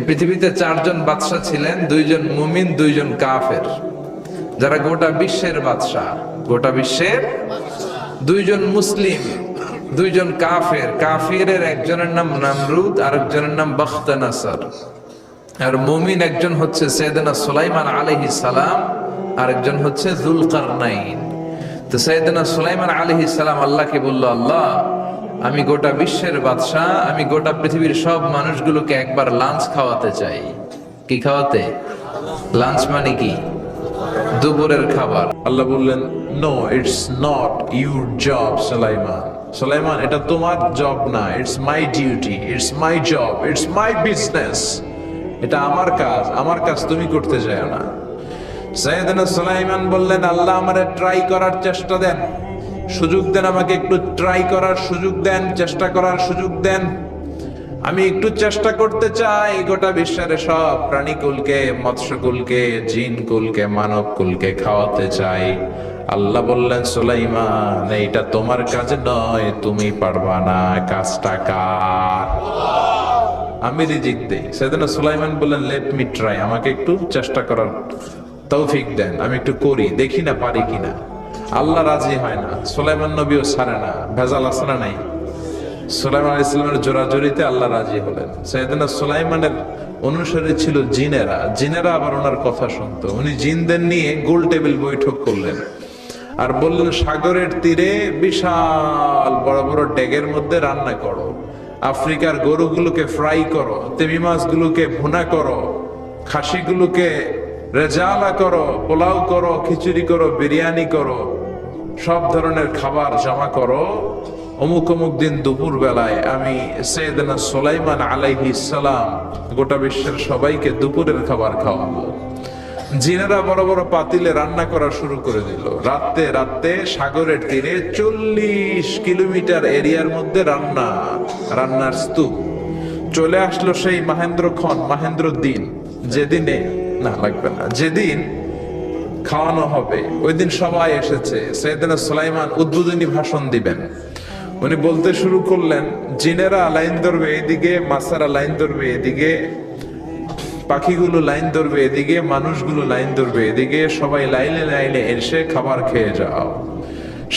পৃথিবীতে চারজন বাদশা ছিলেন, দুইজন মুমিন, দুইজন কাফের, যারা গোটা বিশ্বের বাদশা। গোটা বিশ্বের দুইজন মুসলিম, দুইজন কাফের। কাফিরের একজনের নাম নামরুদ, আরেকজনের নাম বখতানাসর। আর মুমিন একজন হচ্ছে সাইয়েদনা সুলাইমান আলাইহিস সালাম, আরেকজন হচ্ছে যুলকারনাইন। তো সাইয়েদনা সুলাইমান আলাইহিস সালাম আল্লাহকে বলল, আল্লাহ, আমি গোটা বিশ্বের বাদশা, আমি গোটা পৃথিবীর সব মানুষগুলোকে একবার লাঞ্চ খাওয়াতে চাই। কি খাওয়াতে? লাঞ্চ মানে কি? দুপুরের খাবার। আল্লাহ বললেন, no, it's not your job Sulaiman. Sulaiman, এটা তোমার জব না, it's my duty, it's my job, it's my business. এটা আমার কাজ, আমার কাজ তুমি করতে চাও না। সাইয়েদনা সুলাইমান বললেন, আল্লাহ, আমারে ট্রাই করার চেষ্টা দেন, সুযোগ দেন, আমাকে একটু ট্রাই করার সুযোগ দেন, চেষ্টা করার সুযোগ দেন। আমি একটু চেষ্টা করতে চাই গোটা বিশ্বের সব প্রাণীকুলকে, মৎস্যকুলকে, জিনকুলকে, মানবকুলকে খাওয়াতে চাই। আল্লাহ বললেন, সুলাইমান, এইটা তোমার কাজ নয়, তুমি পারবা না, কাজটা কার? আমি রিজিক দেই। সেদিন সুলাইমান বললেন, লেট মি ট্রাই, আমাকে একটু চেষ্টা করার তৌফিক দেন, আমি একটু করি, দেখি না পারি কিনা। আল্লাহ রাজি হয় না, সুলাইমান নবীও ছাড়ে না। ভেজাল আছে না নাই? সুলাইমান আলাইহিস সালামের জোরাজুরিতে আল্লাহ রাজি হলেন। সাইয়েদনা সুলাইমানের অনুসারী ছিল জিনেরা। জিনেরা আবার ওনার কথা শুনতো। উনি জিনদের নিয়ে গোল টেবিল বৈঠক করলেন আর বললেন, সাগরের তীরে বিশাল বড় বড় ডেগের মধ্যে রান্না করো, আফ্রিকার গরুগুলোকে ফ্রাই করো, তিমি মাছগুলোকে ভুনা করো, খাসিগুলোকে রেজালা করো, পোলাও করো, খিচুড়ি করো, বিরিয়ানি করো, সব ধরনের খাবার জমা করো। অমুক অমুক দিন দুপুর বেলায় আমি সাইয়েদনা সুলাইমান আলাইহিস সালাম গোটা বিশ্বের সবাইকে দুপুরের খাবার খাওয়াবো। জিনেরা বড় বড় পাতিলে রান্না করা শুরু করে দিল। রাতে রাতে সাগরের তীরে 40 কিলোমিটার এরিয়ার মধ্যে রান্নার স্তূপ। চলে আসলো সেই মাহেন্দ্র দিন, যেদিনে না লাগবে না, যেদিন খাওয়ানো হবে ওই দিন সবাই এসেছে। সাইয়েদনা সুলাইমান উদ্বোধনী ভাষণ দিবেন। উনি বলতে শুরু করলেন, জিনেরা লাইন ধরবে এদিকে, মাছারা লাইন ধরবে এদিকে, পাখিগুলো লাইন ধরবে এদিকে, মানুষগুলো লাইন ধরবে এদিকে, সবাই লাইনে লাইনে এসে খাবার খেয়ে যাও।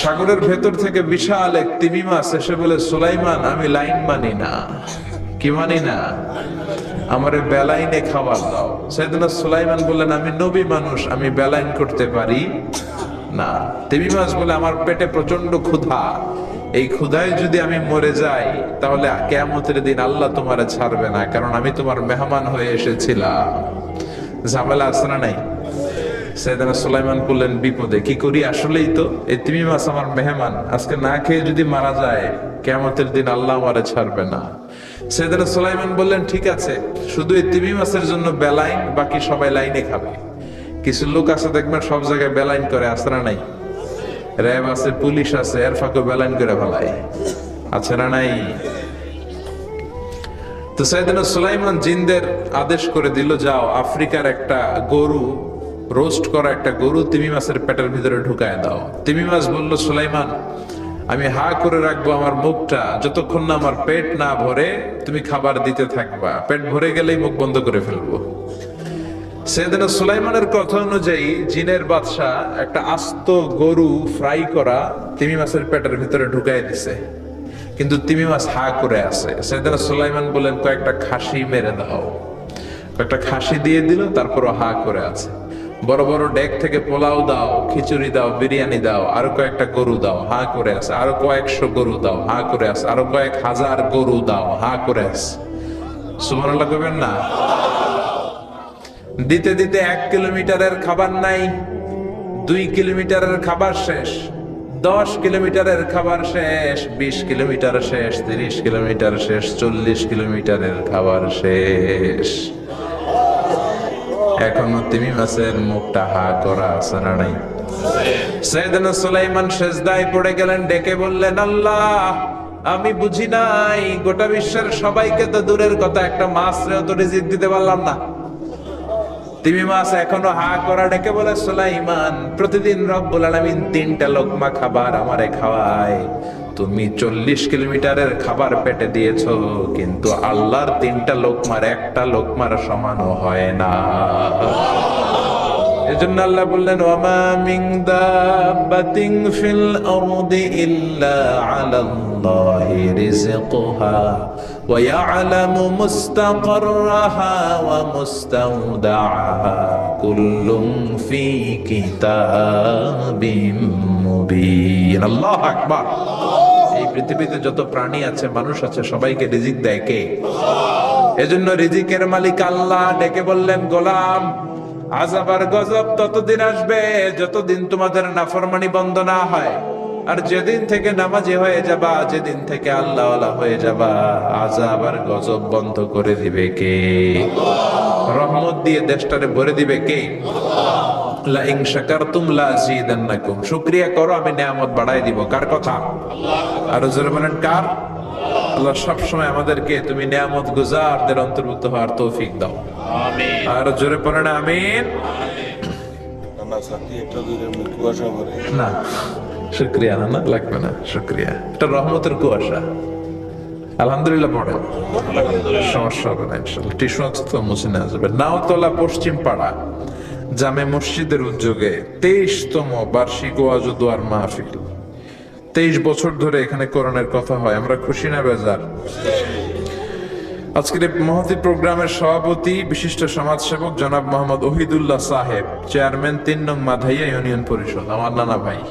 সাগরের ভেতর থেকে বিশাল এক তিমি মাছ এসে বলে, সুলাইমান, আমি লাইন মানি না। কি মানি না? আমারে বেলাইনে খাবার দাও। সাইয়েদনা সুলাইমান বললেন, আমি নবী মানুষ, আমি বেলাইন করতে পারি না। তিমি মাছ বলে, আমার পেটে প্রচন্ড ক্ষুধা, এই ক্ষুধায় যদি আমি মরে যাই তাহলে কিয়ামতের দিন আল্লাহ তোমারে ছাড়বে না, কারণ আমি তোমার মেহমান হয়ে এসেছিলাম। ঝামেলা আছে না নাই? সাইয়েদনা সুলাইমান বললেন, বিপদে কি করি? আসলেই তো এই তিমি মাছ আমার মেহমান, আজকে না খেয়ে যদি মারা যায় কিয়ামতের দিন আল্লাহ আমারে ছাড়বে না। সাইয়েদনা সুলাইমান বললেন, ঠিক আছে, শুধু এই তিমি মাছের জন্য বেলাইন, বাকি সবাই লাইনে খাবে। কিছু লোক আছে দেখবেন সব জায়গায় বেলাইন করে, আছে না নাই? র্যাব আছে, পুলিশ আছে, এর ফাঁকে বেলাইন করে ফেলায়, আছে না নাই? তো সাইয়েদনা সুলাইমান জিনদের আদেশ করে দিল, যাও আফ্রিকার একটা গরু, রোস্ট করা একটা গরু তিমি মাছের পেটের ভিতরে ঢুকায় দাও। তিমি মাছ বলল, সুলাইমান, আমি হা করে রাখবো আমার মুখটা, যতক্ষণ না আমার পেট না ভরে তুমি খাবার দিতে থাকবা, পেট ভরে গেলেই মুখ বন্ধ করে ফেলবো। সাইয়েদনা সুলাইমানের কথা অনুযায়ী জিনের বাদশা একটা আস্ত গরু ফ্রাই করা তিমি মাছের পেটের ভিতরে ঢুকাই দিছে, কিন্তু তিমি মাছ হা করে আছে। সাইয়েদনা সুলাইমান বলেন, কয়েকটা খাসি মেরে দাও। কয়েকটা খাসি দিয়ে দিল, তারপরও হা করে আছে। বড় বড় ডেক থেকে পোলাও দাও, খিচুড়ি দাও, বিরিয়ানি দাও, আরো কয়েকটা গরু দাও, হা করে আছে। আরো কয়েকশো গরু দাও, হা করে আছে। আরো কয়েক হাজার গরু দাও, হা করে আছে। সুবহানাল্লাহ কইবেন না? দিতে দিতে 1 কিলোমিটারের খাবার নাই, 2 কিলোমিটারের খাবার শেষ, 10 কিলোমিটারের খাবার শেষ, 20 কিলোমিটার শেষ, 30 কিলোমিটার শেষ, 40 কিলোমিটারের খাবার শেষ। এখনো তিমি মাছের মুখটা হা করা আছে না নাই? সাইয়েদনা সুলাইমান সেজদায় পড়ে গেলেন, ডেকে বললেন, আল্লাহ, আমি বুঝি নাই, গোটা বিশ্বের সবাইকে তো দূরের কথা, একটা মাছরেও তো রিজিক দিতে পারলাম না। তিমি মাছ এখনো হা করা ডেকে বলে, সুলাইমান, প্রতিদিন রব্বুল আলামিন 3টা লোকমা খাবার আমারে খাওয়ায়, তুমি 40 কিলোমিটারের খাবার পেটে দিয়েছো, কিন্তু আল্লাহর 3টা লোকমার একটা লোকমার সমানও হয় না। এজন্য আল্লাহ বললেন, ওয়ামা মিন দাব্বাতিন ফিল আরদি ইল্লা আলাল্লাহি রিজকুহা ওয়া ইয়ালামু মুস্তাকাররাহা ওয়া মুস্তাওদাআহা কুল্লুম ফি কিতাবিম মুবিন। আল্লাহু আকবার। এই পৃথিবীতে যত প্রাণী আছে, মানুষ আছে, সবাইকে রিজিক দেয় কে? এজন্য রিজিকের মালিক আল্লাহ ডেকে বললেন, গোলাম, আযাব আর গজব ততদিন আসবে যতদিন তোমাদের নাফরমানি বন্ধ না হয়। আর যেদিন থেকে নামাজি হয়ে যাবা, যেদিন থেকে আল্লাহওয়ালা হয়ে যাবা, আযাব আর গজব বন্ধ করে দিবে কে? রহমত দিয়ে দেশটারে ভরে দিবে কে? লা ইন শাকারতুম লা আযীদান্নাকুম। শুকরিয়া করো, আমি নিয়ামত বাড়াই দিব। কার কথা? আর জোরে বলেন, কার? আল্লাহ সব সময় আমাদেরকে তুমি নিয়ামত গুজারদের অন্তর্ভুক্ত হওয়ার তৌফিক দাও, আমিন। আর জোরে পড়েন আমিন। না শুকরিয়া না, লাগবে না শুকরিয়া, এটা রহমতের কুয়াশা। আলহামদুলিল্লাহ পড়েন, সমস্যা হবে না ইনশাআল্লাহ। টিস্যু আছে তো, মুছে নেওয়া যাবে। নাওতলা পশ্চিম পাড়া জামে মসজিদের উদ্যোগে 23তম বার্ষিক ওয়াজ ও দোয়ার মাহফিল। 23 বছর ধরে এখানে কোরআনের কথা হয়। আমরা খুশি না বেজার? আজকের এই মহতী প্রোগ্রামের সভাপতি বিশিষ্ট সমাজসেবক জনাব মোহাম্মদ ওহিদুল্লাহ সাহেব, চেয়ারম্যান 3 নং মাধাইয়া ইউনিয়ন পরিষদ, আমার নানা ভাই।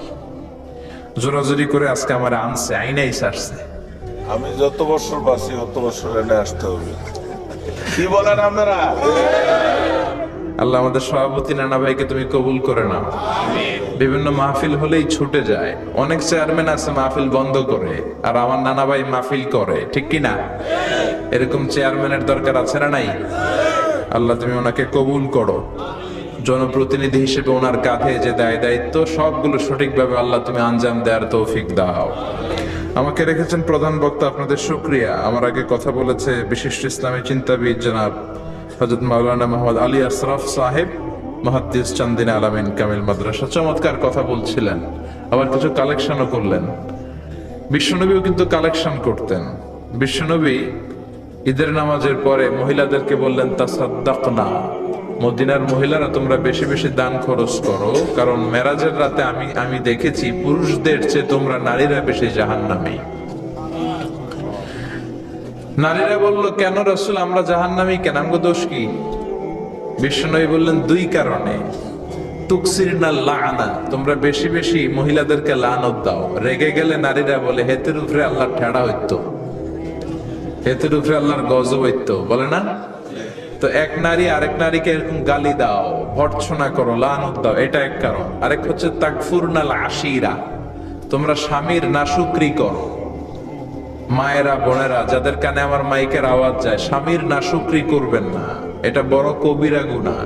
জোরাজোরি করে আজকে আমার আনছে, আইনাই সারছে। আমি যত বছর বাঁচি তত বছর এনে আসতে হবে। কি বলেন আপনারা? আল্লাহ আমাদের সভাপতি নানা ভাইকে তুমি কবুল করে নাও। বিভিন্ন মাহফিল হলেই ছুটে যায়। অনেক চেয়ারম্যান আছে মাহফিল বন্ধ করে, আর আমার নানা ভাই মাহফিল করে, ঠিক কি না? এরকম চেয়ারম্যানের দরকার আছে না নাই? আল্লাহ তুমি ওনাকে কবুল করো। জনপ্রতিনিধি হিসেবে ওনার কাঁধে যে দায়িত্ব, সবগুলো সঠিকভাবে আল্লাহ তুমি আঞ্জাম দেওয়ার তৌফিক দাও। আমাকে রেখেছেন প্রধান বক্তা, আপনাদের শুকরিয়া। আমার আগে কথা বলেছে বিশিষ্ট ইসলামী চিন্তাবিদ জনাব হযরত মাওলানা মোহাম্মদ আলী আশরাফ সাহেব, মুহাদ্দিস চান্দিনা আলামিন কামিল মাদ্রাসা। চমৎকার কথা বলছিলেন, আবার কিছু কালেকশনও করলেন। বিশ্বনবীও কিন্তু কালেকশন করতেন। বিশ্বনবী ঈদের নামাজের পরে মহিলাদেরকে বললেন, তাসাদ্দাকনা, মদিনার মহিলারা তোমরা বেশি বেশি দান খরচ করো, কারণ মেরাজের রাতে আমি দেখেছি পুরুষদের চেয়ে তোমরা নারীরা বেশি জাহান্নামী। নারীরা বলল, কেন রাসূল, আমরা জাহান্নামী কেন, আমগো দোষ কি? বিশ্বনবী বললেন, 2 কারণে। তুকসিরনা লাআনা, তোমরা বেশি বেশি মহিলাদেরকে লানত দাও। রেগে গেলে নারীরা বলে, হেতের উপরে আল্লাহ ঠেড়া হইতো, হেতের উপরে আল্লাহর গজব হইতো, বলে না? তো এক নারী আরেক নারীকে এরকম গালি দাও, ভর্ৎসনা করো, লানত দাও, এটা এক কারণ। আরেক হচ্ছে তাকফুরনাল আশিরা, তোমরা স্বামীর নাশুকরি করো। মায়েরা, বোনেরা, যাদের কানে আমার মাইকের আওয়াজ যায়, স্বামীর নাশুকরি করবেন না, এটা বড় কবিরা গুনাহ।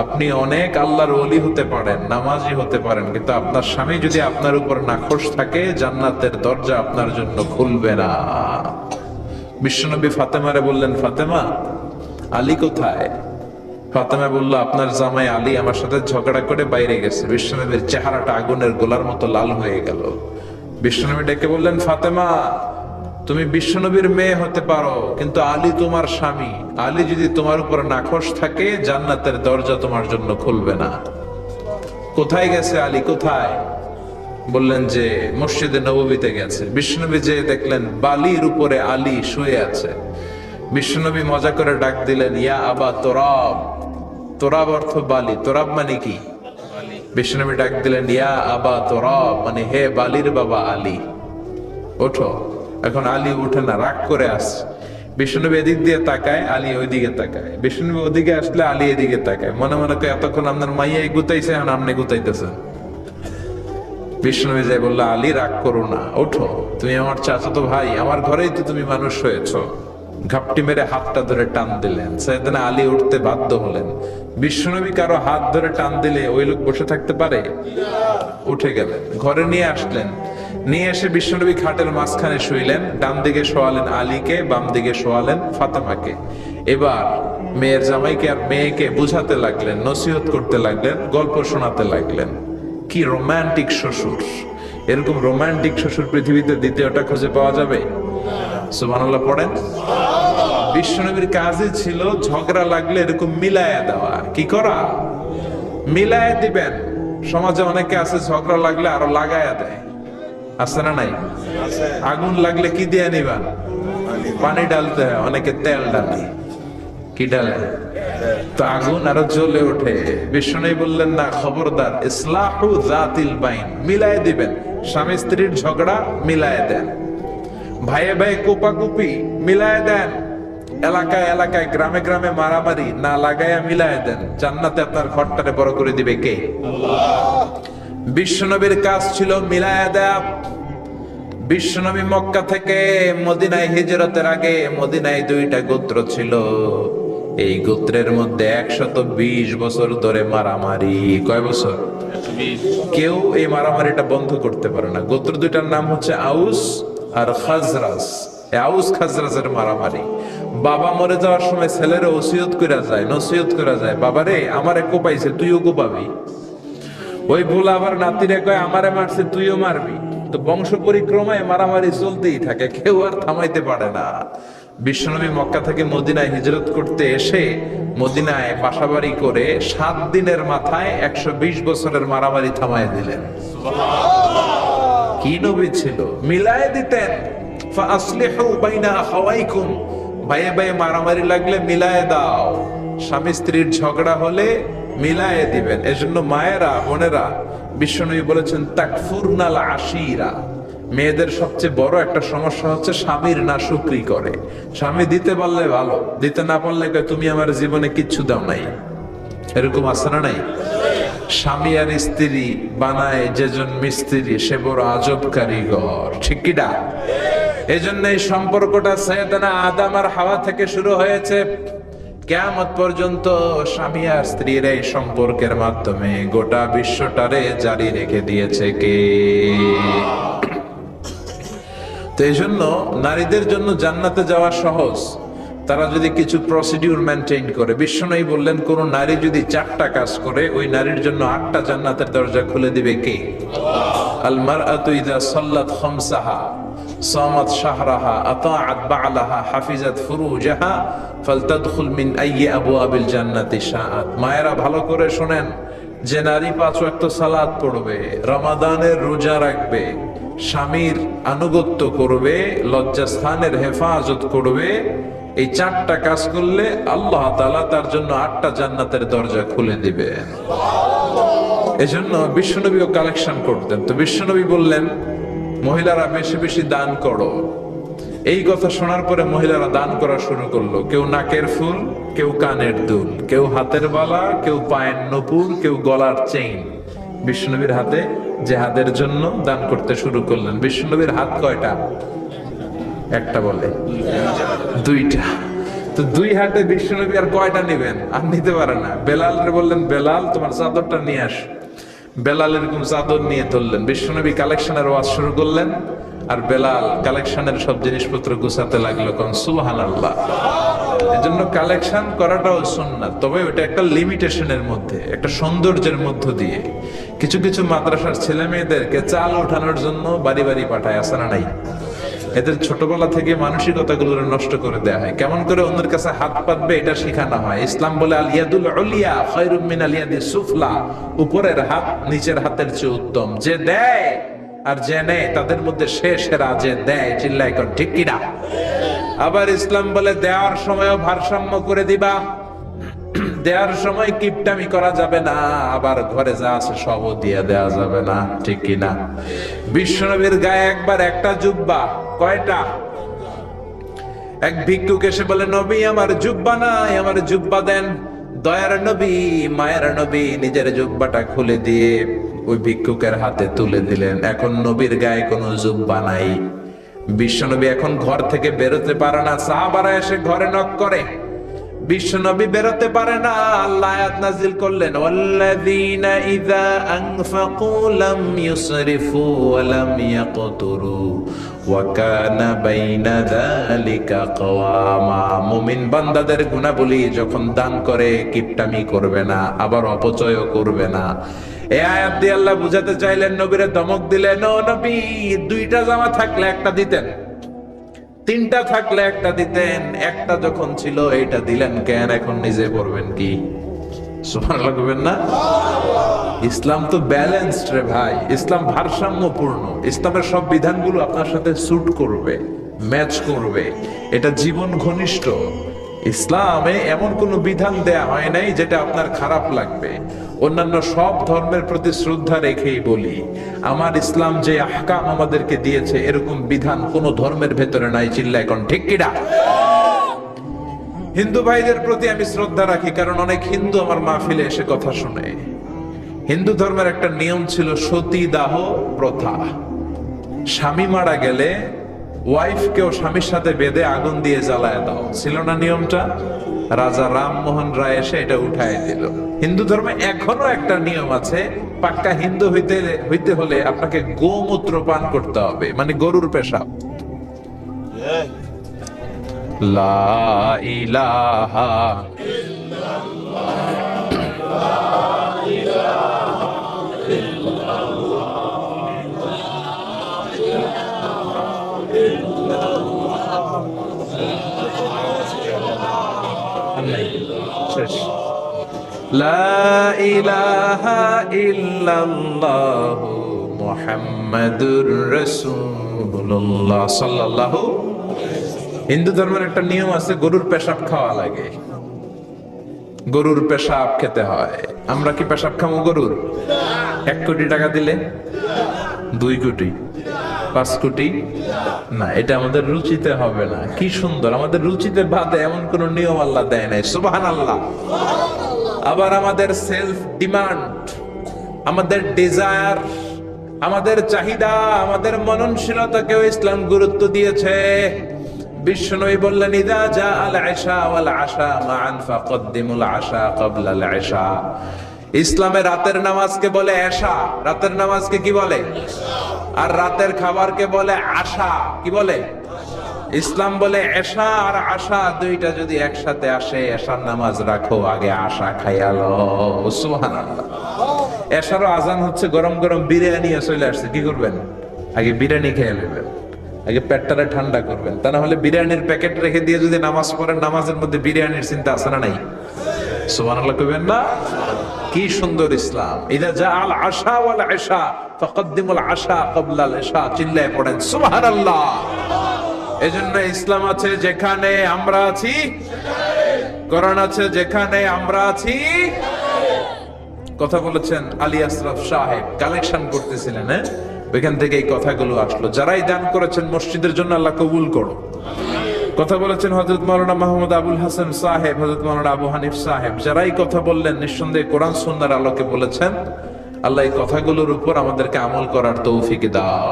আপনি অনেক আল্লাহর ওলি হতে পারেন, নামাজি হতে পারেন, কিন্তু আপনার স্বামী যদি আপনার উপর নাখোশ থাকে, জান্নাতের দরজা আপনার জন্য খুলবে না। বিশ্বনবী ফাতেমারে বললেন, ফাতেমা, আলী কোথায়? ফাতেমা বলল, আপনার জামাই আলী আমার সাথে ঝগড়া করে বাইরে গেছে। বিশ্বনবীর চেহারাটা আগুনের গোলার মতো লাল হয়ে গেল। বিশ্বনবী ডেকে বললেন, ফাতেমা, তুমি বিশ্বনবীর মেয়ে হতে পারো, কিন্তু আলী তোমার স্বামী। আলী যদি তোমার উপর নাখোশ থাকে, জান্নাতের দরজা তোমার জন্য খুলবে না। কোথায় গেছে আলী, কোথায়? বললেন যে মসজিদে নববীতে গেছে। বিশ্বনবী যে দেখলেন বালির উপরে আলী শুয়ে আছে। বিশ্বনবী মজা করে ডাক দিলেন, ইয়া আবা তোরাব। তোরাব অর্থ বালি, তোরাব মানে কি? বিশ্বনবী ডাক দিলেন, ইয়া আবা তোরাব, মানে হে বালির বাবা আলী, ওঠো। এখন আলী উঠে না, রাগ করে আসছে। বিশ্বনবী এদিক দিয়ে তাকায়, আলী ওইদিকে তাকায়। বিশ্বনবী ওদিকে আসলে আলী এদিকে তাকায়। মনে মনে করে, এতক্ষণ আপনার মাইয়াই গুতাইছে, এখন আপনি গুতাইতেছেন। বিশ্বনবী যাই বললো, আলী রাগ করো না, ওঠো, তুমি আমার চাচাতো ভাই, আমার ঘরেই তো তুমি মানুষ হয়েছো। ঘাপটি মেরে হাতটা ধরে টান দিলেন। সাইয়েদনা আলী উঠতে বাধ্য হলেন। বিশ্বনবী কারো হাত ধরে টান দিলে ওই লোক বসে থাকতে পারে? উঠে গেলেন, ঘরে নিয়ে আসলেন। নিয়ে এসে বিশ্বনবী খাটের মাঝখানে শুইলেন। ডান দিকে শোয়ালেন আলীকে, বাম দিকে শোয়ালেন ফাতেমাকে। এবার মেয়ের জামাইকে আর মেয়েকে বুঝাতে লাগলেন, নসিহত করতে লাগলেন, গল্প শোনাতে লাগলেন। কি রোমান্টিক শ্বশুর! এরকম রোমান্টিক শ্বশুর পৃথিবীতে দ্বিতীয়টা খুঁজে পাওয়া যাবে? সুবহানাল্লাহ পড়েন। বিশ্বনবীর কাজই ছিল ঝগড়া লাগলে এরকম মিলায়া দেওয়া। কি করা? মিলায়া দিবেন। সমাজে অনেকে আছে ঝগড়া লাগলে আরো লাগায়া দেয়, আছে না নাই? আগুন লাগলে কি দিয়ে নিবা? পানি ডালতে হয়, অনেকে তেল ডালে। কি ডালে? তো আগুন আরো জ্বলে ওঠে। বিষ্ণু বললেন না, খবরদার, ইসলাহু যাতিল বাইন, মিলায় দিবেন। স্বামী স্ত্রীর ঝগড়া মিলায় দেন, ভাইয়ে ভাই কোপাকুপি মিলায় দেন, এলাকায় এলাকায় গ্রামে গ্রামে মারামারি না লাগাইয়া মিলায় দেন। জান্নাতে আপনার ঘরটারে বড় করে দিবে কে? বিশ্বনবীর কাজ ছিল মিলায়া দেয়া। বিশ্বনবী মক্কা থেকে মদিনায় হিজরতের আগে মদিনায় 2টা গোত্র ছিল। এই গোত্রের মধ্যে 120 বছর ধরে মারামারি। কয় বছর? কেউ এই মারামারিটা বন্ধ করতে পারে না। গোত্র 2টার নাম হচ্ছে আউস আর খাজরাজ। আউস খাজরাজের মারামারি। বাবা মরে যাওয়ার সময় ছেলেরা ওসিয়ত কইরা যায়, নসিহত কইরা যায়, বাবারে আমারে কোপাইছে তুইও কোপাবি। ওই ভুল আবার নাতিরে কয় আমারে মারছে তুইও মারবি। তো বংশ পরিক্রমায় মারামারি চলতেই থাকে, কেউ আর থামাইতে পারে না। বিশ্বনবী মক্কা থেকে মদিনায় হিজরত করতে এসে মদিনায় বাসাবাড়ি করে 7 দিনের মাথায় 120 বছরের মারামারি থামায় দিলেন। কি নবী ছিল! মিলায় দিতেন। ফাসলিহু বাইনা আখাওয়াইকুম, ভাইয়ে ভাইয়ে মারামারি লাগলে মিলায় দাও। স্বামী স্ত্রীর ঝগড়া হলে মিলায় দিবেন। এজন্য মায়েরা, বোনেরা, বিশ্বনবী বলেছেন তাকফুরনাল আশিরা, মেয়েদের সবচেয়ে বড় একটা সমস্যা হচ্ছে স্বামীর নাশুকরি করে। স্বামী দিতে পারলে ভালো, দিতে না পারলে কয় তুমি আমার জীবনে কিচ্ছু দাও নাই। এরকম আছে না নাই? স্বামী আর স্ত্রী বানায় যেজন মিস্ত্রি, সে বড় আজব কারিগর। ঠিক কি না? এই জন্য এই সম্পর্কটা সাইয়েদনা আদম আর হাওয়া থেকে শুরু হয়েছে। কিয়ামত পর্যন্ত স্বামী আর স্ত্রীর এই সম্পর্কের মাধ্যমে গোটা বিশ্বটারে জারি রেখে দিয়েছে কে? তো এই জন্য নারীদের জন্য জান্নাতে যাওয়া সহজ, তারা যদি কিছু প্রসিডিউর মেনটেন করে। বিশ্বনবী বললেন কোন নারী যদি 4টা কাজ করে, ওই নারীর জন্য 8টা জান্নাতের দরজা খুলে দিবে কে? আল মারআতু ইযা সাল্লাত খামসাহা সামাত শাহরাহা আতাআত বা'লাহা হাফিজাত ফুরুজাহা ফালতাদখুল মিন আইয়ি আবওয়াবিল জান্নাতি শাআত। মায়েরা ভালো করে শুনেন, যে নারী 5 ওয়াক্ত সালাত পড়বে, রমাদানের রোজা রাখবে, স্বামীর আনুগত্য করবে, লজ্জাস্থানের হেফাজত করবে, এই 4টা কাজ করলে আল্লাহ তাআলা তার জন্য 8টা জান্নাতের দরজা খুলে দিবেন। এজন্য বিশ্বনবীও কালেকশন করতেন। তো বিশ্বনবী বললেন মহিলারা বেশি বেশি দান করো। এই কথা শোনার পরে মহিলারা দান করা শুরু করলো। কেউ নাকের ফুল, কেউ কানের দুল, কেউ হাতের বালা, কেউ পায়ের নপুর, কেউ গলার চেইন বিশ্বনবীর হাতে জিহাদের জন্য দান করতে শুরু করলেন। বিশ্বনবীর হাত কয়টা? একটা বলে 2টা। তো 2 হাতে বিশ্বনবী আর কয়টা নেবেন? আর নিতে পারে না। বেলালরে বললেন, বেলাল তোমার চাদরটা নিয়ে আস। বেলাল এরকম চাদর নিয়ে ধরলেন। বিশ্বনবী কালেকশনের ওয়াজ শুরু করলেন, আর বেলাল কালেকশনের সব জিনিসপত্র গুছাতে লাগলো। কোন সুবহানাল্লাহ। এজন্য কালেকশন করাটাও সুন্নাত, তবে ওটা একটা লিমিটেশনের মধ্যে, একটা সৌন্দর্যের মধ্য দিয়ে। কিছু কিছু মাদ্রাসার ছেলে মেয়েদেরকে চাল ওঠানোর জন্য বাড়ি বাড়ি পাঠায়, আছে না নাই? এদের ছোটবেলা থেকে মানসিকতাগুলো নষ্ট করে দেয়া হয়। কেমন করে অন্যের কাছে হাত পাতবে এটা শেখানো হয়। ইসলাম বলে আল ইয়াদুল উলিয়া খায়রুম মিন আল ইয়াদিস সুফলা, উপরের হাত নিচের হাতের চেয়ে উত্তম। যে দেয় আর যে নেয় তাদের মধ্যে সে সেরা যে দেয়। চিল্লাই কর ঠিক কি না? আবার ইসলাম বলে দেওয়ার সময়ও ভারসাম্য করে দিবা, দেওয়ার সময় কিপটামি করা যাবে না, আবার ঘরে যা আছে সবও দিয়ে দেওয়া যাবে না। ঠিক কি না? বিশ্বনবীর গায়ে একবার একটা জুব্বা, কয়টা? এক ভিক্ষুক এসে বলে, নবী আমার জুব্বা নাই, আমার জুব্বা দেন। দয়ার নবী, মায়ের নবী নিজের জুব্বাটা খুলে দিয়ে ওই ভিক্ষুকের হাতে তুলে দিলেন। এখন নবীর গায়ে কোনো জুব্বা নাই। বিশ্বনবী এখন ঘর থেকে বেরোতে পারে না। সাহাবারা এসে ঘরে নক করে। বিশ্বনবী বেরোতে পারে না, আল্লাহ আয়াত নাযিল করলেন, ওয়াল্লাযীনা ইযা আনফাকু লাম ইউসরিফু ওয়া লাম ইয়াকতুরু ওয়া কানা বাইনা যালিকা কওয়ামা। মুমিন বান্দাদের গুণাবলী, যখন দান করে কিপটামি করবে না, আবার অপচয়ও করবে না। এই আয়াত দিয়ে আল্লাহ বুঝাতে চাইলেন, নবীরে ধমক দিলেন, ও নবী, দুইটা জামা থাকলে একটা দিতেন, তিনটা থাকলে একটা দিতেন, একটা যখন ছিল এইটা দিলেন কেন? এখন নিজে পড়বেন কি? সুবহানাল্লাহ কইবেন না? ইসলাম তো ব্যালেন্সড রে ভাই, ইসলাম ভারসাম্যপূর্ণ। ইসলামের সব বিধানগুলো আপনার সাথে স্যুট করবে, ম্যাচ করবে, এটা জীবন ঘনিষ্ঠ। ইসলামে এমন কোনো বিধান দেয়া হয় নাই যেটা আপনার খারাপ লাগবে। অন্যান্য সব ধর্মের প্রতি শ্রদ্ধা রেখেই বলি, আমার ইসলাম যে আহকাম আমাদেরকে দিয়েছে, এরকম বিধান কোন ধর্মের ভেতরে নাই। চিল্লা এখন ঠিক কিনা? হিন্দু ভাইদের প্রতি আমি শ্রদ্ধা রাখি, কারণ অনেক হিন্দু আমার মাহফিলে এসে কথা শুনে। হিন্দু ধর্মের একটা নিয়ম ছিল সতীদাহ প্রথা। স্বামী মারা গেলে ওয়াইফকেও স্বামীর সাথে বেঁধে আগুন দিয়ে জ্বালায় দাও, ছিল না নিয়মটা? রাজা রামমোহন রায় এসে এটা উঠায় দিল। হিন্দু ধর্মে এখনো একটা নিয়ম আছে, পাক্কা হিন্দু হইতে হলে আপনাকে গোমূত্র পান করতে হবে, মানে গরুর পেশাব। লা ইলাহা লা ইলাহা ইল্লাল্লাহ মুহাম্মাদুর রাসূলুল্লাহ সাল্লাল্লাহু। হিন্দু ধর্মের একটা নিয়ম আছে, গরুর পেশাব খাওয়া লাগে, গরুর পেশাব খেতে হয়। আমরা কি পেশাব খাবো গরুর? 1 কোটি টাকা দিলে? 2 কোটি? 5 কোটি? না, এটা আমাদের রুচিতে হবে না। কি সুন্দর, আমাদের রুচিতে বাদে এমন কোন নিয়ম আল্লাহ দেয় নাই। সুবহানাল্লাহ। আবার আমাদের সেলফ ডিমান্ড, আমাদের ডিজায়ার, আমাদের চাহিদা, আমাদের মননশীলতাকেও ইসলাম গুরুত্ব দিয়েছে। বিশ্বনবী বললেন, ইদা জাআল ইশা ওয়াল আশা মান ফাকদ্দিমুল আশা ক্বাবলা আল ইশা। ইসলামে রাতের নামাজকে বলে এশা, রাতের নামাজকে কি বলে? আর রাতের খাবারকে বলে আশা। কি বলে? ইসলাম বলে এশা আর আশা দুইটা যদি একসাথে আসে, এশার নামাজ রাখো, আগে আশা খাইয়ালো। সুবহানাল্লাহ। এশারও আজান হচ্ছে, গরম গরম বিরিয়ানি চলে আসছে, কি করবেন? আগে বিরিয়ানি খেয়ে নেবেন, আগে পেটটারে ঠান্ডা করবেন। তা না হলে বিরিয়ানির প্যাকেট রেখে দিয়ে যদি নামাজ পড়েন, নামাজের মধ্যে বিরিয়ানির চিন্তা আছে না নাই? সুবহানাল্লাহ কইবেন না? কি সুন্দর ইসলাম। ইদা জাআল আশা ওয়াল ইশা ফাকদ্দিমুল আশা ক্বাবলা আল ইশা। চিল্লায়ে পড়েন সুবহানাল্লাহ। এজন্য ইসলাম আছে যেখানে আমরা আছি, কোরআন আছে যেখানে আমরা আছি। কথা বলেছেন আলী আশরাফ সাহেব, কালেকশন করতেছিলেন, ওইখান থেকে এই কথাগুলো আসলো। যারাই দান করেছেন মসজিদের জন্য, আল্লাহ কবুল করো। কথা বলেছেন হযরত মাওলানা মাহমুদ আবুল হাসান সাহেব, হযরত মাওলানা আবু হানিফ সাহেব। যারাই কথা বললেন, নিঃসন্দেহে কোরআন সুন্নাহর আলোকে বলেছেন। আল্লাহ এই কথাগুলোর উপর আমাদেরকে আমল করার তৌফিক দাও।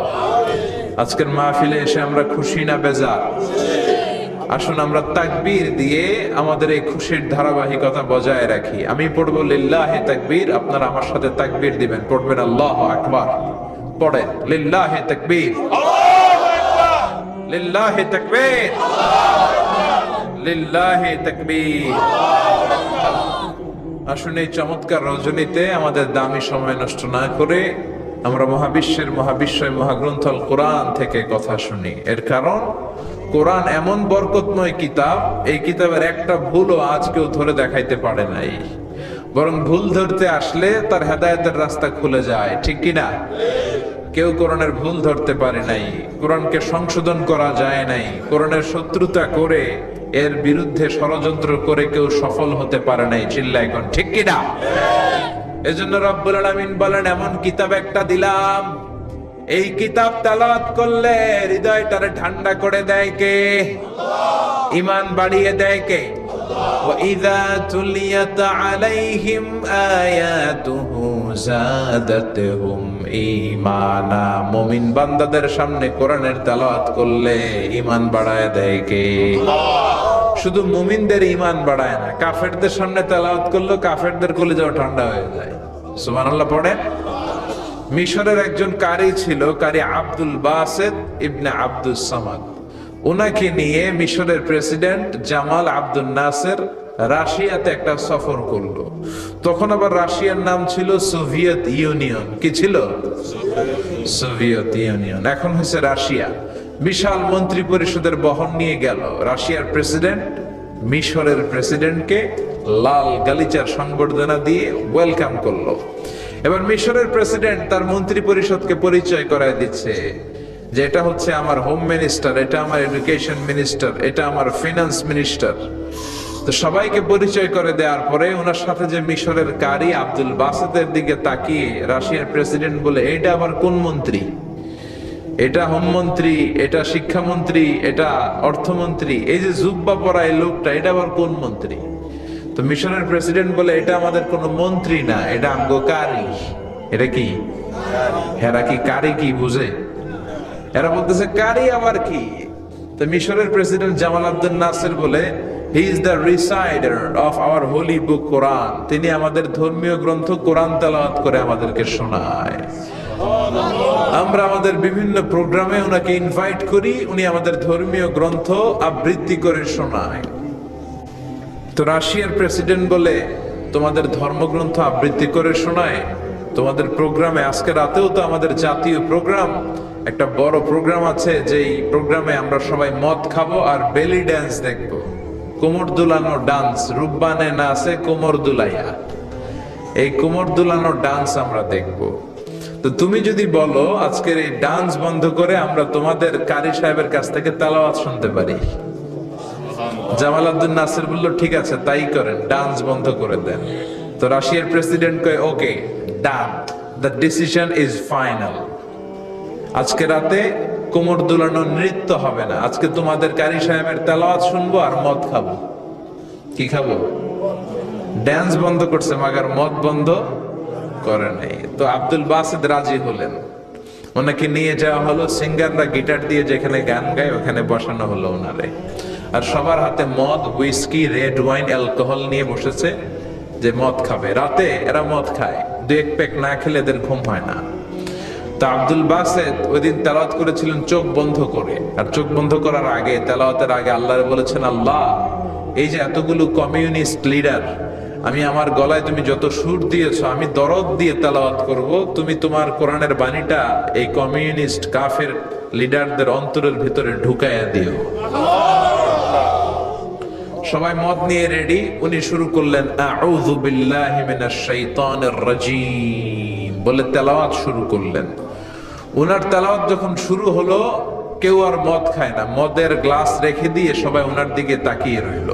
আজকের মাহফিলে এসে আমরা খুশি না বেজার? আসুন আমরা তাকবীর দিয়ে আমাদের এই খুশির ধারাবাহিকতা বজায় রাখি। আমি পড়বো লিল্লাহি তাকবীর, আপনারা আমার সাথে তাকবীর দিবেন। পড়বেন আল্লাহু আকবার। পড়েন লিল্লাহি তাকবীর, লিল্লাহি তাকবীর, লিল্লাহি তাকবীর। আসুন এই চমৎকার রজনীতে আমাদের দামি সময় নষ্ট না করে আমরা মহাবিশ্বের মহাবিশ্বয় মহাগ্রন্থ আল কোরআন থেকে কথা শুনি। এর কারণ কোরআন এমন বরকতময় কিতাব, এই কিতাবের একটা ভুলও আজ কেউ ধরে দেখাইতে পারে নাই। বরং ভুল ধরতে আসলে তার হেদায়েতের রাস্তা খুলে যায়, ঠিক কিনা? কেউ কোরআনের ভুল ধরতে পারে নাই, কোরআনকে সংশোধন করা যায় নাই, কোরআনের শত্রুতা করে এর বিরুদ্ধে ষড়যন্ত্র করে কেউ সফল হতে পারে নাই। চিল্লায় কোন ঠিক কিনা? এজন্য রব্বুল আলামিন বলেন, এমন কিতাব একটা দিলাম, এই কিতাব তেলাওয়াত করলে হৃদয়টারে ঠান্ডা করে দেয় কে? ঈমান বাড়িয়ে দেয় কে? ওয়া ইযা তুলিয়াত আলাইহিম আয়াতুহু যাদাতুহুম ঈমানা। মুমিন বান্দাদের সামনে কোরআনের তেলাওয়াত করলে ঈমান বাড়ায় দেয় কে? শুধু মুমিনদের ঈমান বাড়ায় না, কাফেরদের সামনে তেলাওয়াত করলে কাফেরদের কলিজাও ঠান্ডা হয়ে যায়। সুবহানাল্লাহ পড়ে। মিশরের একজন কারি ছিল, কারি আব্দুল বাসেত ইবনে আব্দুস সামাদ। ওনাকে নিয়ে মিশরের প্রেসিডেন্ট জামাল আব্দুল নাসের রাশিয়াতে একটা সফর করলো। তখন আবার রাশিয়ার নাম ছিল সোভিয়েত ইউনিয়ন। কি ছিল? সোভিয়েত ইউনিয়ন, এখন হচ্ছে রাশিয়া। বিশাল মন্ত্রী পরিষদের বহন নিয়ে গেল। রাশিয়ার প্রেসিডেন্ট মিশরের প্রেসিডেন্টকে লাল গালিচার সংবর্ধনা দিয়ে ওয়েলকাম করলো। এবার মিশরের প্রেসিডেন্ট তার মন্ত্রী পরিষদকে পরিচয় করায় দিচ্ছে যে এটা হচ্ছে আমার হোম মিনিস্টার, এটা আমার এডুকেশন মিনিস্টার, এটা আমার ফিনান্স মিনিস্টার। তো সবাইকে পরিচয় করে দেওয়ার পরে ওনার সাথে যে মিশরের কারি আব্দুল বাসেতের দিকে তাকিয়ে রাশিয়ার প্রেসিডেন্ট বলে, এটা আবার কোন মন্ত্রী? এটা হোমমন্ত্রী, এটা শিক্ষামন্ত্রী, এটা অর্থমন্ত্রী, এই যে জুব্বা পরা এই লোকটা, এটা আবার কোন মন্ত্রী? তো মিশরের প্রেসিডেন্ট বলে, এটা আমাদের কোনো মন্ত্রী না, এটা আমগো কারি। এটা কি? এরা কি কারি কি বুঝে? এরা বলতেছে কারি আবার কি? তো মিশরের প্রেসিডেন্ট জামাল আব্দুল নাসের বলে, he is the reciter of our holy book Quran. তিনি আমাদের ধর্মীয় গ্রন্থ কোরআন তেলাওয়াত করে আমাদেরকে শোনায়। আমরা আমাদের বিভিন্ন প্রোগ্রামে ওনাকে ইনভাইট করি, উনি আমাদের ধর্মীয় গ্রন্থ আবৃত্তি করে শোনায়। তো রাশিয়ার প্রেসিডেন্ট বলে, তোমাদের ধর্মগ্রন্থ আবৃত্তি করে শোনায় তোমাদের প্রোগ্রামে? আজকে রাতেও তো আমাদের জাতীয় প্রোগ্রাম, একটা বড় প্রোগ্রাম আছে, যেই প্রোগ্রামে আমরা সবাই মদ খাবো আর বেলি ড্যান্স দেখবো। কোমর দুলানো ডান্স, রূপবানে নাচে কোমর দুলাইয়া, এই কোমর দুলানো ডান্স আমরা দেখবো। তো তুমি যদি বলো আজকের এই ডান্স বন্ধ করে আমরা তোমাদের কারি সাহেবের কাছ থেকে তেলাওয়াত শুনতে পারি। জামাল আব্দুল নাসের বলল, ঠিক আছে তাই করেন, ডান্স বন্ধ করে দেন। তো রাশিয়ার প্রেসিডেন্ট কয়, ওকে ডান, দ্য ডিসিশন ইজ ফাইনাল। আজকে রাতে কোমর দুলানো নৃত্য হবে না, আজকে তোমাদের কারি সাহেবের তেলাওয়াত শুনবো আর মদ খাবো। কি খাবো? ড্যান্স বন্ধ করছে, মাগার মদ বন্ধ করে নাই। তো আব্দুল বাসেদ রাজি হলেন, ওনাকে নিয়ে যাওয়া হলো, সিঙ্গাররা গিটার দিয়ে যেখানে গান গায় ওখানে বসানো হলো ওনারে। আর সবার হাতে মদ, হুইস্কি, রেড ওয়াইন, অ্যালকোহল নিয়ে বসেছে যে মদ খাবে। রাতে এরা মদ খায়, দু এক প্যাক না খেলে এদের ঘুম হয় না। তো আব্দুল বাসেদ ওই দিন তেলাওয়াত করেছিলেন চোখ বন্ধ করে। আর চোখ বন্ধ করার আগে, তেলাওয়াতের আগে আল্লাহরে বলেছেন, আল্লাহ এই যে এতগুলো কমিউনিস্ট লিডার, আমি আমার গলায় তুমি যত সুর দিয়েছো, আমি দরদ দিয়ে তেলাওয়াত করব, তুমি তোমার কোরআনের বাণীটা এই কমিউনিস্ট কাফের লিডারদের অন্তরের ভিতরে ঢুকাইয়া দিও। সবাই মদ নিয়ে রেডি, উনি শুরু করলেন আউযু বিল্লাহি মিনাশ শাইতানির রাজীম বলে তেলাওয়াত শুরু করলেন। উনার তেলাওয়াত যখন শুরু হলো, কেউ আর মদ খায় না, মদের গ্লাস রেখে দিয়ে সবাই উনার দিকে তাকিয়ে রইল।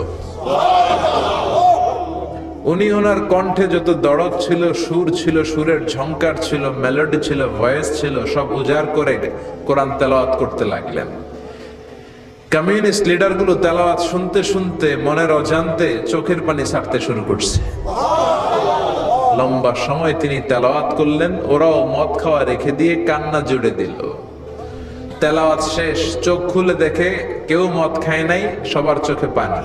উনি ওনার কণ্ঠে যত দরদ ছিল, সুর ছিল, সুরের ঝংকার ছিল, মেলোডি ছিল, ভয়েস ছিল, সব উজাড় করে কোরআন তেলাওয়াত করতে লাগলেন। কমিউনিস্ট লিডারগুলো তেলাওয়াত শুনতে শুনতে মনের অজান্তে চোখের পানি ছাড়তে শুরু করছে। লম্বা সময় তিনি তেলাওয়াত করলেন, ওরাও মদ খাওয়া রেখে দিয়ে কান্না জুড়ে দিল। তেলাওয়াত শেষ, চোখ খুলে দেখে কেউ মদ খায় নাই, সবার চোখে পানি।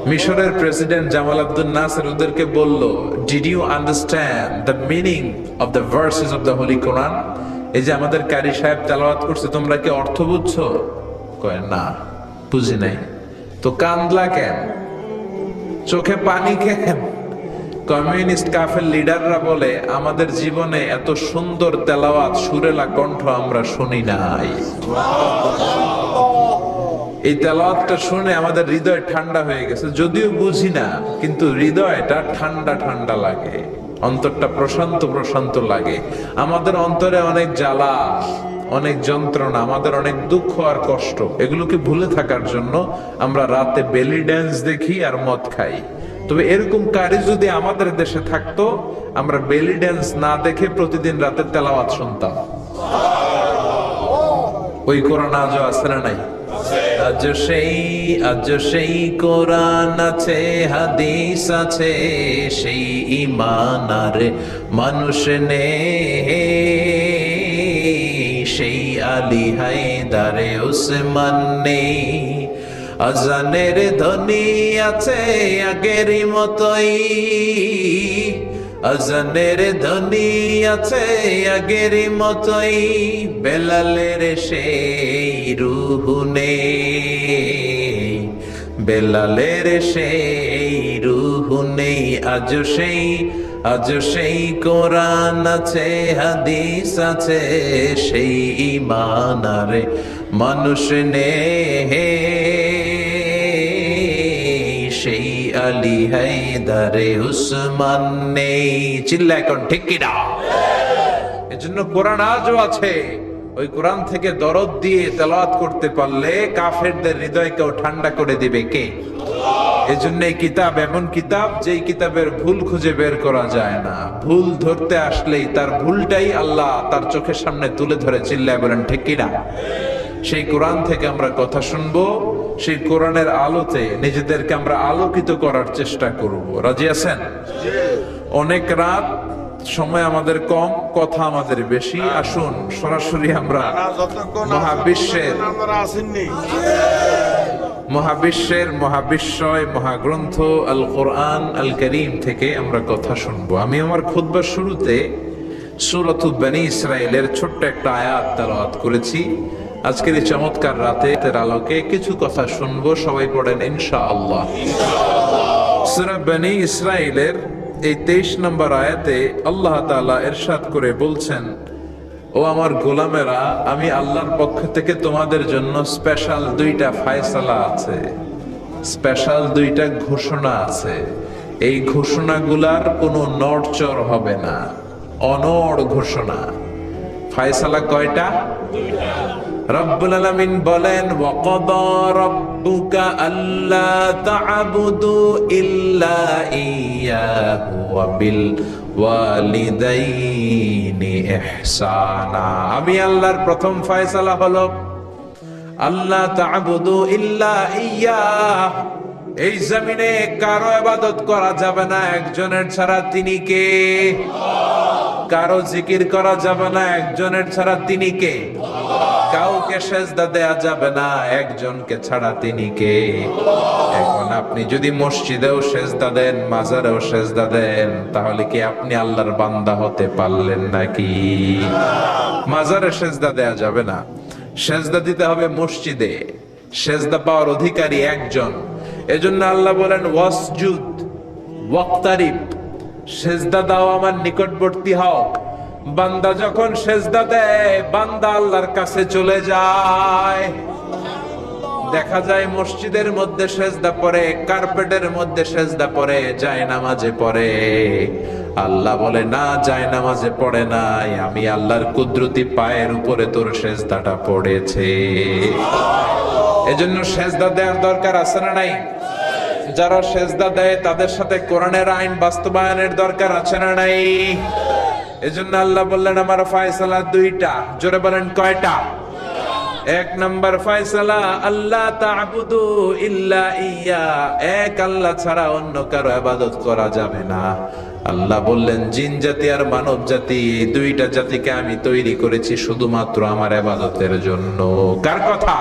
মিশরের প্রেসিডেন্ট জামাল আব্দুল নাসের ওদেরকে বলল, did you understand the meaning of the verses of the holy Quran? এই যে আমাদের কারি সাহেব তেলাওয়াত করছে, তোমরা কি অর্থ বুঝছো? কয় না, বুঝি নাই। তো কান্দলা কেন? চোখে পানি কেন? কমিউনিস্ট কাফের লিডাররা বলে, আমাদের জীবনে এত সুন্দর তেলাওয়াত, সুরেলা কণ্ঠ আমরা শুনি নাই। এই তেলাওয়াতটা শুনে আমাদের হৃদয় ঠান্ডা হয়ে গেছে, যদিও বুঝি না, কিন্তু হৃদয়টা ঠান্ডা ঠান্ডা লাগে, অন্তরটা প্রশান্ত প্রশান্ত লাগে। আমাদের অন্তরে অনেক জ্বালা, অনেক যন্ত্রণা, আমাদের অনেক দুঃখ আর কষ্ট, এগুলোকে ভুলে থাকার জন্য আমরা রাতে বেলি ড্যান্স দেখি আর মদ খাই। তবে এরকম কারি যদি আমাদের দেশে থাকতো, আমরা বেলি ড্যান্স না দেখে প্রতিদিন রাতে তেলাওয়াত শুনতাম। ওই কোরআন আজও আছে না নাই? আজ সেই কোরআন আছে, হাদিস আছে, সেই ঈমান আর মানুষ নেই, সেই আলী হায়দারে উসমান নেই। আজানের ধ্বনি আছে আগেরই মতোই, আজানের ধ্বনি আছে আগেরই মতোই, বেলালের সেই রূহ নেই, বেলালের সেই রূহ নেই। আজ সেই কোরআন আছে, হাদিস আছে, সেই ঈমান আর মানুষ নেই, সেই আলী হায়দারে উসমান নেই। চিল্লা এখন ঠিক কিনা? এজন্য কোরআন আজও আছে। ওই কোরআন থেকে দরদ দিয়ে তেলাওয়াত করতে পারলে কাফেরদের হৃদয়কেও ঠান্ডা করে দিবে কে? এজন্য এই কিতাব এমন কিতাব যেই কিতাবের ভুল খুঁজে বের করা যায় না। ভুল ধরতে আসলেই তার ভুলটাই আল্লাহ তার চোখের সামনে তুলে ধরে। চিল্লায় বলেন ঠিক কিনা? সেই কোরআন থেকে আমরা কথা শুনবো, সেই কোরআনের আলোতে নিজেদেরকে আমরা আলোকিত করার চেষ্টা করব। রাজি আছেন? অনেক রাত, সময় আমাদের কম, কথা আমাদের বেশি। আসুন সরাসরি আমরা মহাবিশ্বের মহাবিশ্বয় মহাগ্রন্থ আল কোরআন আল কারীম থেকে আমরা কথা শুনবো। আমি আমার খুতবার শুরুতে সূরাত বনী ইসরাঈলের ছোট্ট একটা আয়াত তেলাওয়াত করেছি। আজকের এই চমৎকার রাতের আলোকে কিছু কথা শুনবো। সবাই পড়েন ইনশাআল্লাহ। সূরা বনী ইসরাঈলের এই 23 নম্বর আয়াতে আল্লাহ তাআলা ইরশাদ করে বলছেন, ও আমার গোলামেরা, আমি আল্লাহর পক্ষ থেকে তোমাদের জন্য স্পেশাল 2টা ফায়সালা আছে, স্পেশাল 2টা ঘোষণা আছে। এই ঘোষণাগুলার কোনো নড়চড় হবে না, অনড় ঘোষণা। ফায়সালা কয়টা? রব্বুল আলামিন বলেন, ওয়াকাদা রাব্বুকা আল্লা তা'বুদু ইল্লা ইয়্যাহু ওয়া বিল ওয়ালিদাইনি ইহসানা। আমি আল্লাহর প্রথম ফয়সালা হলো আল্লাহ তা'বুদু ইল্লা ইয়্যাহ। এই জমিনে কারো ইবাদত করা যাবে না একজনের ছাড়া, তিনি কে? কারো জিকির করা যাবে না একজনের ছাড়া, তিনি কে? কাউকে সেজদা দেয়া যাবে না একজনকে ছাড়া, তিনি কে? এখন আপনি যদি মসজিদেও সেজদা দেন, মাজারেও সেজদা দেন, তাহলে কি আপনি আল্লাহর বান্দা হতে পারলেন নাকি? মাজারে সেজদা দেয়া যাবে না, সেজদা দিতে হবে মসজিদে। সেজদা পাওয়ার অধিকারী একজন। এজন্য আল্লাহ বলেন, ওয়াসজুদ ওয়াক্তারিব, সেজদা দাও আমার নিকটবর্তী হও। বান্দা যখন সেজদা দেয়, বান্দা আল্লাহর কাছে চলে যায়। দেখা যায় মসজিদের মধ্যে সেজদা পড়ে, কার্পেটের মধ্যে সেজদা পড়ে, জায়নামাজে পড়ে। আল্লাহ বলে, না, জায়নামাজে পড়ে নাই, আমি আল্লাহর কুদরতি পায়ের উপরে তোর সেজদাটা পড়েছে। এজন্য সেজদা দেওয়ার দরকার আছে না নাই? যারা সেজদা দেয় তাদের সাথে কোরআনের আইন বাস্তবায়নের দরকার আছে না নাই? এজন্য আল্লাহ বললেন, আমার ফয়সালা 2টা। জোরে বলেন কয়টা? 1 নম্বর ফয়সালা, আল্লাহ তা'বুদু ইল্লা ইয়্যা, এক আল্লাহ ছাড়া অন্য কারো ইবাদত করা যাবে না। আল্লাহ বললেন, জিন জাতি আর মানব জাতি, এই 2টা জাতিকে আমি তৈরি করেছি শুধুমাত্র আমার ইবাদতের জন্য। কার কথা?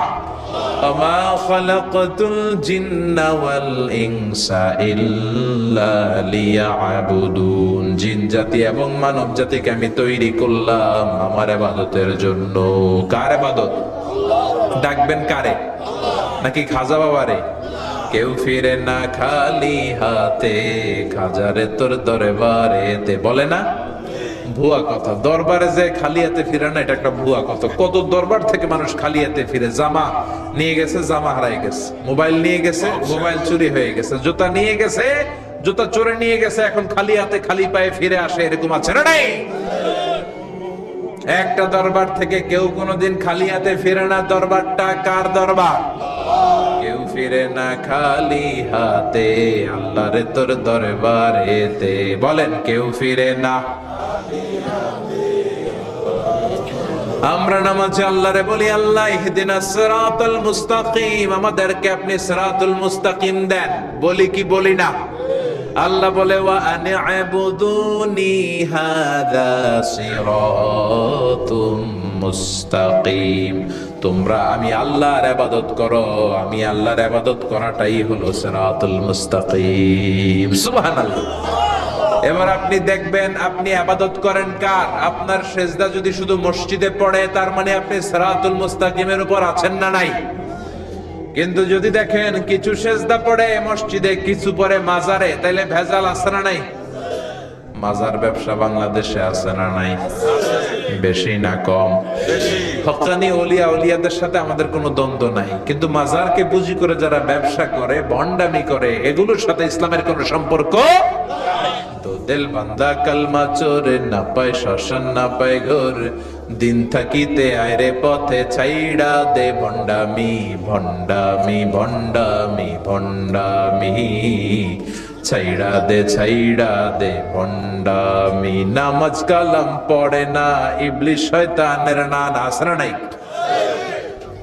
ওমা খালাকাতুল জিন্না ওয়াল ইনসা ইল্লা লিয়া'বুদুন, জিন জাতি এবং মানব জাতিকে আমি তৈরি করলাম আমার ইবাদতের জন্য। কার ইবাদত? ডাকবেন কারে? নাকি খাজা বাবারে? কেউ ফিরে না খালি হাতে, খাজারে তোর দরবারেতে, বলে না? ভুয়া কথা। দরবারে যে খালি হাতে ফিরে না, এটা একটা ভুয়া কথা। কত দরবার থেকে মানুষ খালি হাতে ফিরে। জামা নিয়ে গেছে, জামা হারাই গেছে। মোবাইল নিয়ে গেছে, মোবাইল চুরি হয়ে গেছে। জুতা নিয়ে গেছে, জুতা চোরে নিয়ে গেছে। এখন খালি হাতে খালি পায়ে ফিরে আসে, এরকম আছে না নাই? একটা দরবার থেকে কেউ কোনোদিন খালি হাতে ফিরে না। দরবারটা কার দরবার? কেউ ফিরে না খালি হাতে, আল্লাহরে তোর দরবারেতে। বলেন, কেউ ফিরে না। আমরা নামাজে আল্লাহরে বলি, আল্লাহ ইহদিনাস সিরাতাল মুস্তাকিম, আমাদেরকে আপনি সিরাতুল মুস্তাকিম দেন। বলি কি বলি না? আল্লাহ বলে, ওয়া আনি'বুদুনি হাযা সিরাতুম মুস্তাকিম, তোমরা আমি আল্লাহর ইবাদত করো, আমি আল্লাহর ইবাদত করাটাই হলো সিরাতুল মুস্তাকিম। সুবহানাল্লাহ। এবার আপনি দেখবেন আপনি ইবাদত করেন কার? আপনার সেজদা যদি শুধু মসজিদে পড়ে তার মানে আপনি সিরাতুল মুস্তাকিমের উপর আছেন না নাই? কিন্তু যদি দেখেন কিছু সেজদা পড়ে মসজিদে, কিছু পড়ে মাজারে, তাইলে ভেজাল আছে না নাই? মাজার ব্যবসা বাংলাদেশে আছে না নাই? বেশি না কম? হক্কানি ওলিয়া উলিয়াদের সাথে আমাদের কোনো দ্বন্দ্ব নাই, কিন্তু মাজারকে পুঁজি করে যারা ব্যবসা করে, ভণ্ডামি করে, এগুলোর সাথে ইসলামের কোনো সম্পর্ক। তো দিল বান্দা কালমা চোরে, না পায় শ্মশান না পায় ঘর, দিন থাকিতে আয়রে পথে ছাইড়া দে ভণ্ডামি ভণ্ডামি ভণ্ডামি ভণ্ডামি, ছাইড়া দে ভণ্ডামি। নামাজ কালাম পড়ে না ইবলিশ শয়তানের নানা, আসরা নাই?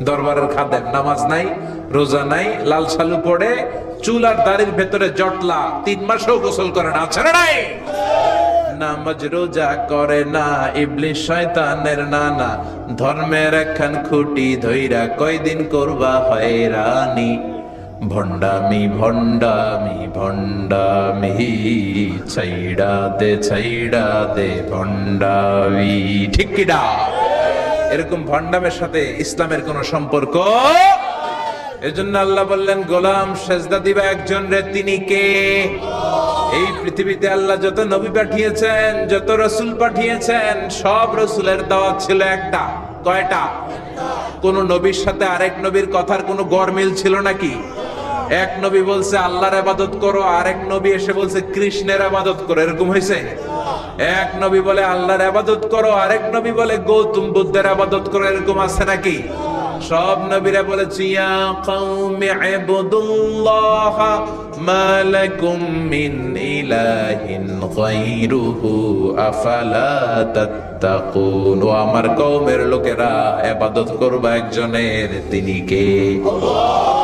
দরবারের খাদেম নামাজ নাই, রোজা নাই, লাল সালু পড়ে, চুল আর দাড়ির ভেতরে জটলা, 3 মাসেও গোসল করে না, আসরা নাই? নামাজ রোজা করে না ইবলিশ শয়তানের নানা, ধর্মের একখান খুঁটি ধইরা কয়দিন করবা হয়রানি, ভণ্ডামি ভণ্ডামি ভণ্ডামি, ছাইড়া দে ভণ্ডামি। ঠিক কি না? এরকম ভণ্ডামের সাথে ইসলামের কোন সম্পর্ক। এজন্য আল্লাহ বললেন, গোলাম সেজদা দিবা একজন রে, তিনি কে? এই পৃথিবীতে আল্লাহ যত নবী পাঠিয়েছেন, যত রাসূল পাঠিয়েছেন, সব রাসূলের দাওয়াত ছিল একটা। কয়টা? কোন নবীর সাথে আরেক নবীর কথার কোনো গরমিল ছিল নাকি? এক নবী বলছে আল্লাহর ইবাদত করো, আরেক নবী এসে বলছে কৃষ্ণের ইবাদত করো, এরকম হয়েছে? এক নবী বলে আল্লাহর ইবাদত করো, আরেক নবী বলে গৌতম বুদ্ধের ইবাদত করো, এরকম আছে নাকি? সব নবীরা বলেছে ইয়া কওমি ইবুদুল্লাহ মা লাকুম মিন ইলাহিন গায়রুহু আফালা তাত্তাকুন। ও আমার কওমের লোকেরা, ইবাদত করবা একজনের, তিনি কে? আল্লাহ।